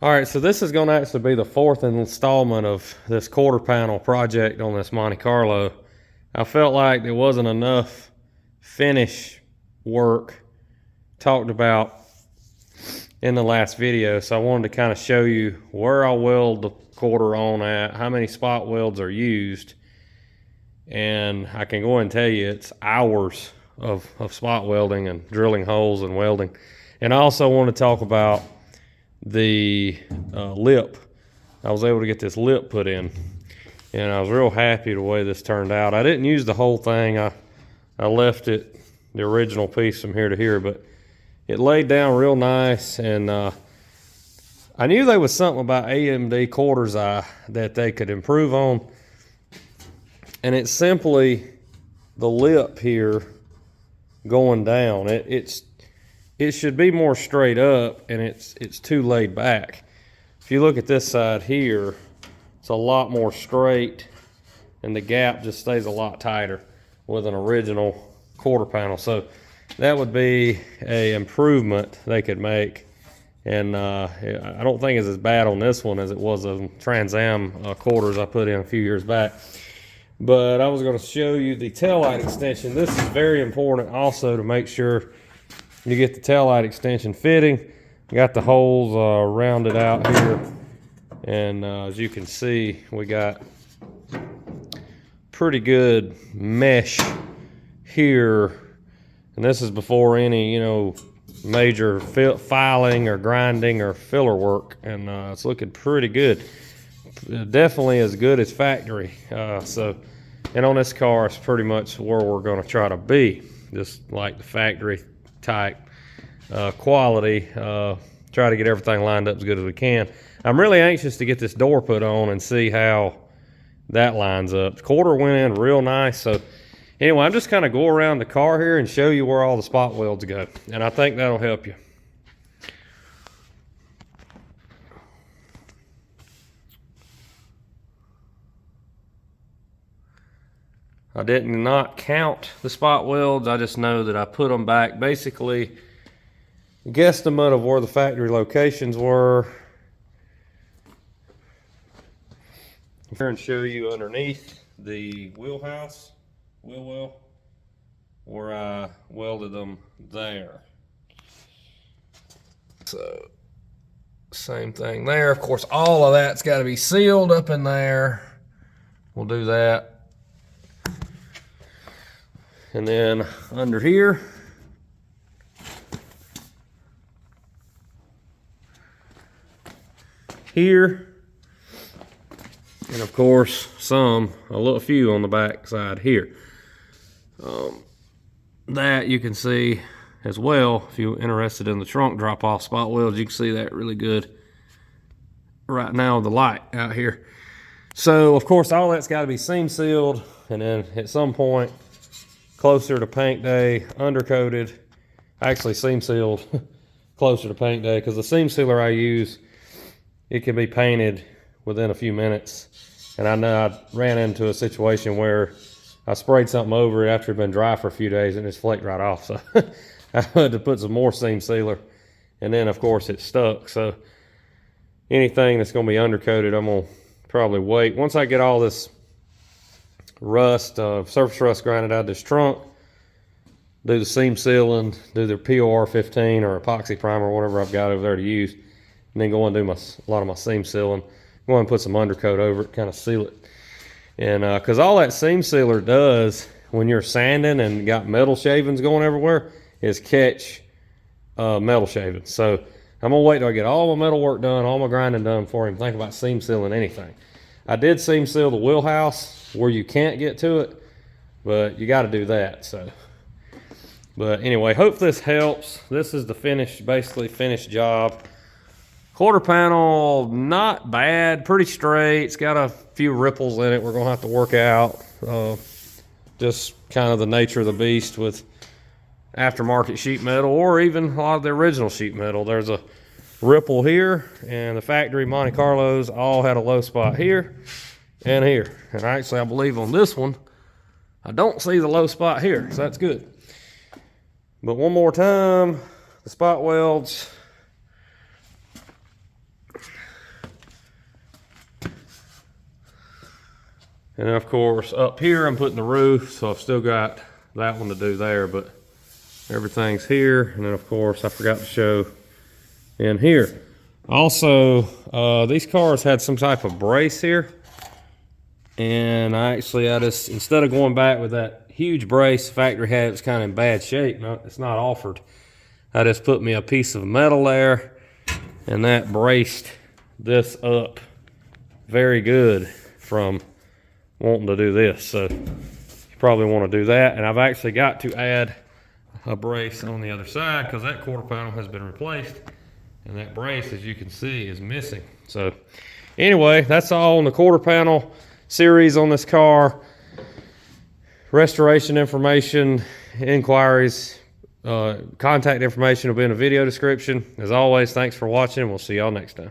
All right, so this is going to actually be the fourth installment of this quarter panel project on this Monte Carlo. I felt like there wasn't enough finish work talked about in the last video, so I wanted to kind of show you where I weld the quarter on at, how many spot welds are used, and I can go ahead and tell you it's hours of spot welding and drilling holes and welding. And I also want to talk about the lip. I was able to get this lip put in, and I was real happy the way this turned out. I didn't use the whole thing. I left it, the original piece, from here to here, but it laid down real nice. And I knew there was something about AMD quarters eye that they could improve on, and it's simply the lip here going down. It should be more straight up, and it's too laid back. If you look at this side here, it's a lot more straight, and the gap just stays a lot tighter with an original quarter panel. So that would be a improvement they could make. And I don't think it's as bad on this one as it was on Trans Am quarters I put in a few years back. But I was going to show you the taillight extension. This is very important also to make sure you get the taillight extension fitting. Got the holes rounded out here, and as you can see, we got pretty good mesh here, and this is before any major filing or grinding or filler work, and it's looking pretty good. Definitely as good as factory. And on this car, it's pretty much where we're going to try to be, just like the factory type quality. Try to get everything lined up as good as we can. I'm really anxious to get this door put on and see how that lines up. The quarter went in real nice. So anyway, I'm just kind of go around the car here and show you where all the spot welds go, and I think that'll help you. I did not count the spot welds. I just know that I put them back. Basically, guesstimate of where the factory locations were. Here and show you underneath the wheel well, where I welded them there. So, same thing there. Of course, all of that's got to be sealed up in there. We'll do that. And then under here, and of course a few on the back side here. That you can see as well. If you're interested in the trunk drop off spot welds, you can see that really good right now with the light out here. So of course all that's got to be seam sealed, and then at some point closer to paint day, undercoated, actually seam sealed closer to paint day, because the seam sealer I use, it can be painted within a few minutes. And I know I ran into a situation where I sprayed something over it after it had been dry for a few days and it just flaked right off. So I had to put some more seam sealer, and then of course it stuck. So anything that's going to be undercoated, I'm going to probably wait. Once I get all this rust, surface rust grinded out of this trunk, do the seam sealing, do the POR 15 or epoxy primer, whatever I've got over there to use, and then go and do a lot of my seam sealing. Go and put some undercoat over it, kind of seal it. And because all that seam sealer does when you're sanding and got metal shavings going everywhere is catch metal shavings. So I'm gonna wait till I get all my metal work done, all my grinding done before I even think about seam sealing anything. I did seam seal the wheelhouse where you can't get to it, but you got to do that. So, but anyway, hope this helps. This is the basically finished job. Quarter panel, not bad, pretty straight. It's got a few ripples in it we're gonna have to work out. Just kind of the nature of the beast with aftermarket sheet metal, or even a lot of the original sheet metal. There's a ripple here, and the factory Monte Carlos all had a low spot here and here. And actually, I believe on this one, I don't see the low spot here, so that's good. But one more time, the spot welds. And then of course up here I'm putting the roof, so I've still got that one to do there, but everything's here. And then of course I forgot to show in here. Also, these cars had some type of brace here. And I just, instead of going back with that huge brace the factory had, it was kind of in bad shape. No, it's not offered. I just put me a piece of metal there, and that braced this up very good from wanting to do this. So you probably want to do that. And I've actually got to add a brace on the other side because that quarter panel has been replaced, and that brace, as you can see, is missing. So anyway, that's all on the quarter panel series on this car. Restoration information, inquiries, contact information will be in the video description. As always, thanks for watching, and we'll see y'all next time.